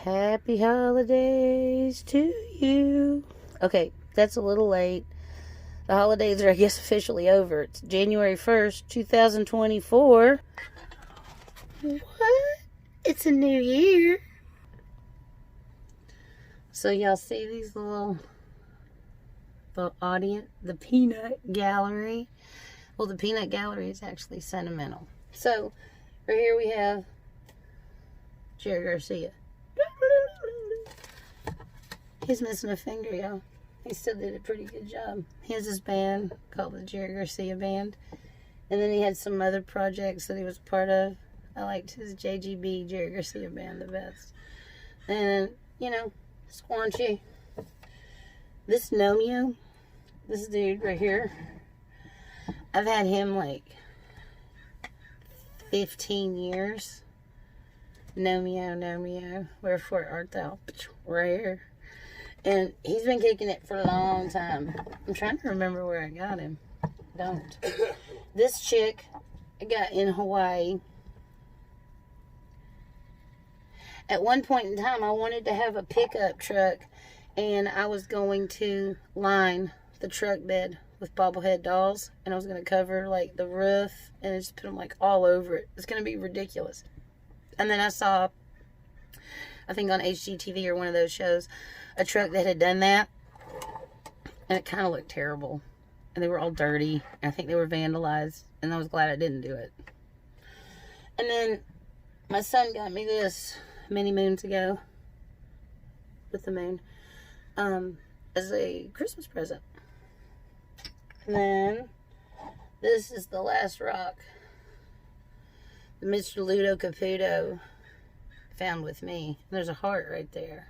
Happy holidays to you. Okay, that's a little late. The holidays are, I guess, officially over. It's January 1st, 2024. What? It's a new year. So y'all see these little audience, the peanut gallery. Well, the peanut gallery is actually sentimental. So, right here we have Jerry Garcia. He's missing a finger, y'all. He still did a pretty good job. He has his band called the Jerry Garcia Band. And then he had some other projects that he was a part of. I liked his JGB, Jerry Garcia Band, the best. And, Squanchy. This Nomeo, this dude right here, I've had him like 15 years. Nomeo, wherefore art thou? Right here. And he's been kicking it for a long time. I'm trying to remember where I got him. Don't. This chick I got in Hawaii. At one point in time, I wanted to have a pickup truck, and I was going to line the truck bed with bobblehead dolls, and I was going to cover like the roof and just put them like all over it. It's going to be ridiculous. And then I saw, I think on HGTV or one of those shows, a truck that had done that, and it kind of looked terrible, and they were all dirty, and I think they were vandalized, and I was glad I didn't do it. And then my son got me this many moons ago, with the moon, as a Christmas present. And then this is the last rock that Mr. Ludo Caputo found with me. And there's a heart right there.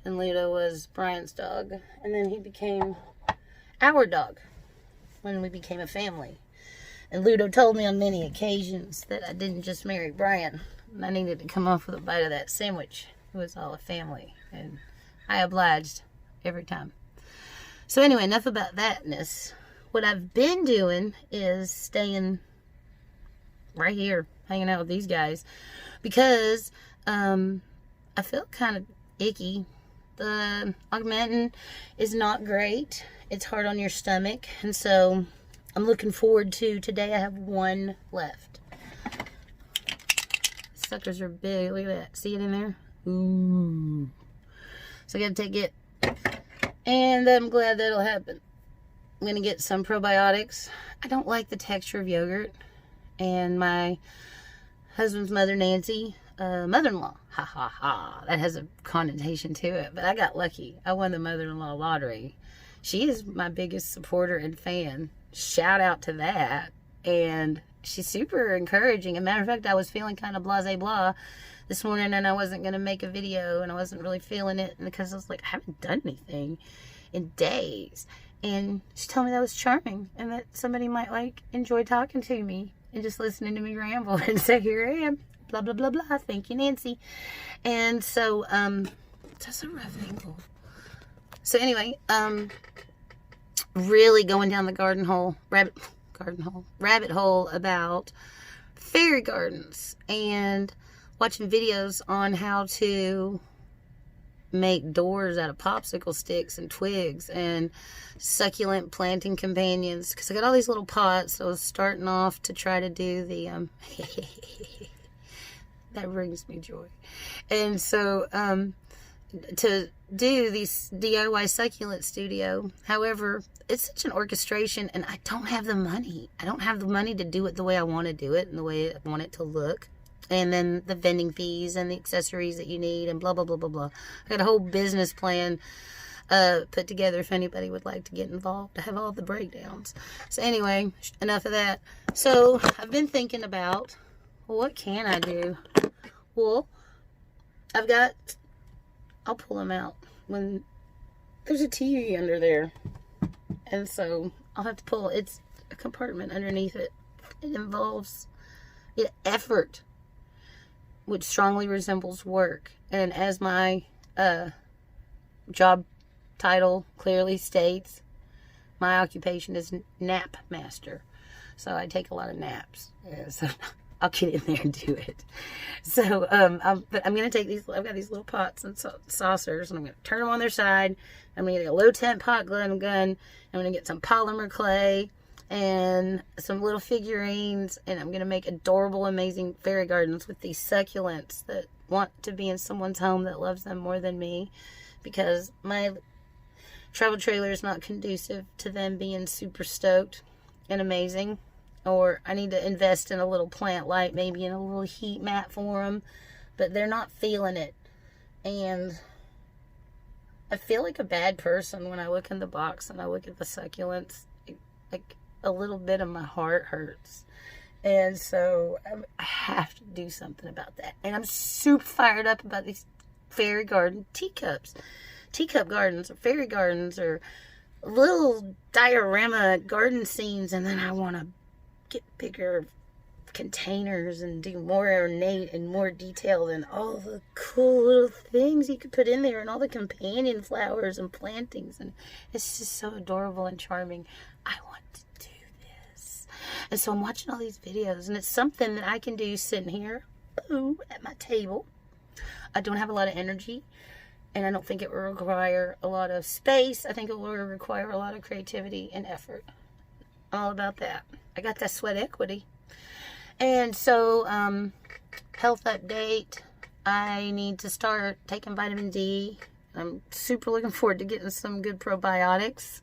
And Ludo was Brian's dog. And then he became our dog when we became a family. And Ludo told me on many occasions that I didn't just marry Brian. And I needed to come off with a bite of that sandwich. It was all a family. And I obliged every time. So anyway, enough about thatness. What I've been doing is staying right here, hanging out with these guys. Because I felt kind of icky. The Augmentin is not great. It's hard on your stomach. And so I'm looking forward to today. I have one left. Suckers are big. Look at that. See it in there? Ooh. So I gotta take it. And I'm glad that'll happen. I'm gonna get some probiotics. I don't like the texture of yogurt. And my husband's mother, Nancy, mother-in-law, ha ha ha, that has a connotation to it, but I got lucky. I won the mother-in-law lottery. She is my biggest supporter and fan. Shout out to that. And she's super encouraging. As a matter of fact, I was feeling kind of blase blah this morning, and I wasn't going to make a video, and I wasn't really feeling it because I was like, I haven't done anything in days. And she told me that was charming and that somebody might enjoy talking to me and just listening to me ramble. And so here I am. Blah, blah, blah, blah. Thank you, Nancy. And so, that's a rough angle. So anyway, really going down the rabbit hole about fairy gardens and watching videos on how to make doors out of popsicle sticks and twigs and succulent planting companions. Because I got all these little pots. So I was starting off to try to do the, that brings me joy. And so, to do these DIY succulent studio. However, it's such an orchestration, and I don't have the money. I don't have the money to do it the way I want to do it and the way I want it to look. And then the vending fees and the accessories that you need and blah, blah, blah, blah, blah. I got a whole business plan put together if anybody would like to get involved. I have all the breakdowns. So anyway, enough of that. So I've been thinking about, well, what can I do? Well, I'll pull them out when there's a TV under there. And so I'll have to pull, it's a compartment underneath it. It involves effort, which strongly resembles work. And as my job title clearly states, my occupation is nap master. So I take a lot of naps. Yeah, so I'll get in there and do it. So, but I'm going to take these, I've got these little pots and saucers, and I'm going to turn them on their side. I'm going to get a low temp pot gun. I'm going to get some polymer clay and some little figurines, and I'm going to make adorable, amazing fairy gardens with these succulents that want to be in someone's home that loves them more than me, because my travel trailer is not conducive to them being super stoked and amazing. Or I need to invest in a little plant light, maybe in a little heat mat for them, but they're not feeling it. And I feel like a bad person when I look in the box and I look at the succulents. Like, a little bit of my heart hurts. And so I have to do something about that. And I'm super fired up about these fairy garden teacups. Teacup gardens or fairy gardens or little diorama garden scenes. And then I want to get bigger containers and do more ornate and more detailed and all the cool little things you could put in there and all the companion flowers and plantings. And it's just so adorable and charming. I want to do this. And so I'm watching all these videos, and it's something that I can do sitting here at my table. I don't have a lot of energy, and I don't think it will require a lot of space. I think it will require a lot of creativity and effort. All about that. I got that sweat equity. And so, health update. I need to start taking vitamin D. I'm super looking forward to getting some good probiotics.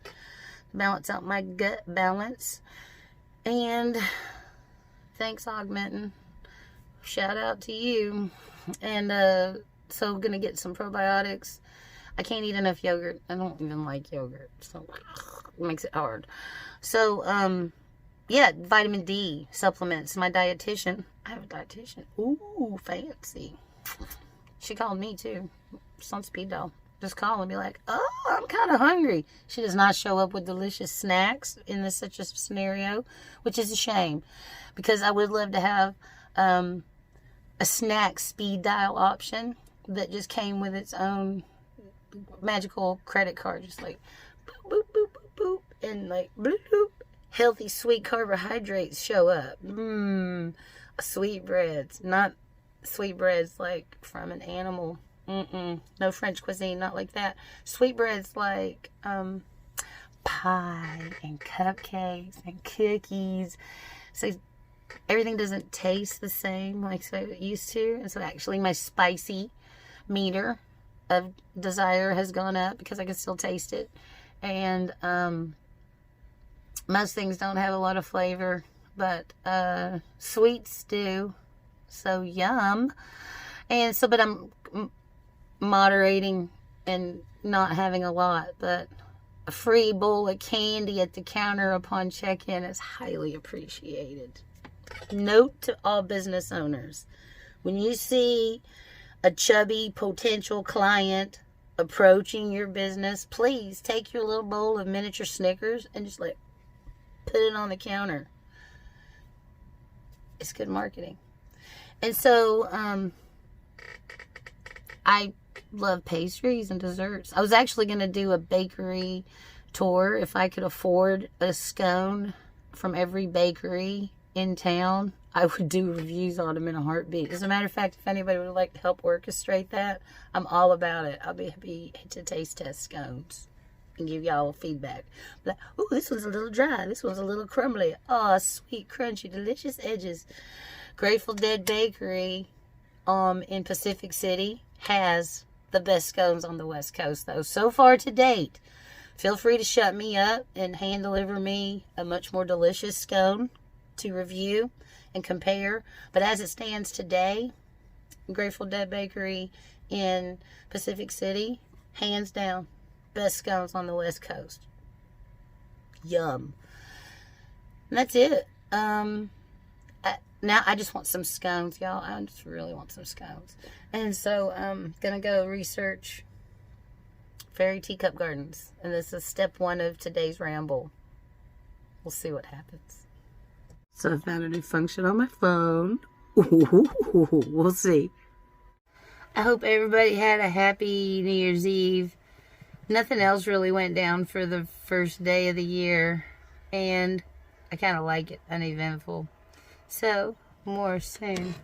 Balance out my gut balance. And thanks, Augmentin. Shout out to you. And so I'm going to get some probiotics. I can't eat enough yogurt. I don't even like yogurt. So it makes it hard. So, yeah, vitamin D supplements. My dietitian. I have a dietitian. Ooh, fancy. She called me too. She's on speed dial. Just call and be like, oh, I'm kind of hungry. She does not show up with delicious snacks in this such a scenario, which is a shame, because I would love to have a snack speed dial option that just came with its own magical credit card, just like boop, boop, boop, boop, boop, and like bloop, boop. Healthy sweet carbohydrates show up. Sweet breads, not sweet breads like from an animal. No French cuisine, not like that. Sweet breads like pie and cupcakes and cookies. So everything doesn't taste the same like it used to. And so actually my spicy meter of desire has gone up because I can still taste it. And most things don't have a lot of flavor, but sweets do. So yum. And so, but I'm moderating and not having a lot, but a free bowl of candy at the counter upon check-in is highly appreciated. Note to all business owners: when you see a chubby potential client approaching your business, please take your little bowl of miniature Snickers and just like put it on the counter. It's good marketing. And so I love pastries and desserts. I was actually going to do a bakery tour if I could afford a scone from every bakery in town. I would do reviews on them in a heartbeat. As a matter of fact, if anybody would like to help orchestrate that, I'm all about it. I'll be happy to taste test scones and give y'all feedback. Like, ooh, this one's a little dry. This one's a little crumbly. Oh, sweet, crunchy, delicious edges. Grateful Dead Bakery in Pacific City has the best scones on the West Coast, though. So far to date, feel free to shut me up and hand deliver me a much more delicious scone to review and compare. But as it stands today, Grateful Dead Bakery in Pacific City, hands down, best scones on the West Coast. Yum. And that's it. Now I just want some scones, y'all. I just really want some scones. And so I'm going to go research fairy teacup gardens. And this is step 1 of today's ramble. We'll see what happens. So I found a new function on my phone. We'll see. I hope everybody had a happy New Year's Eve. Nothing else really went down for the first day of the year. And I kind of like it, uneventful. So, more soon.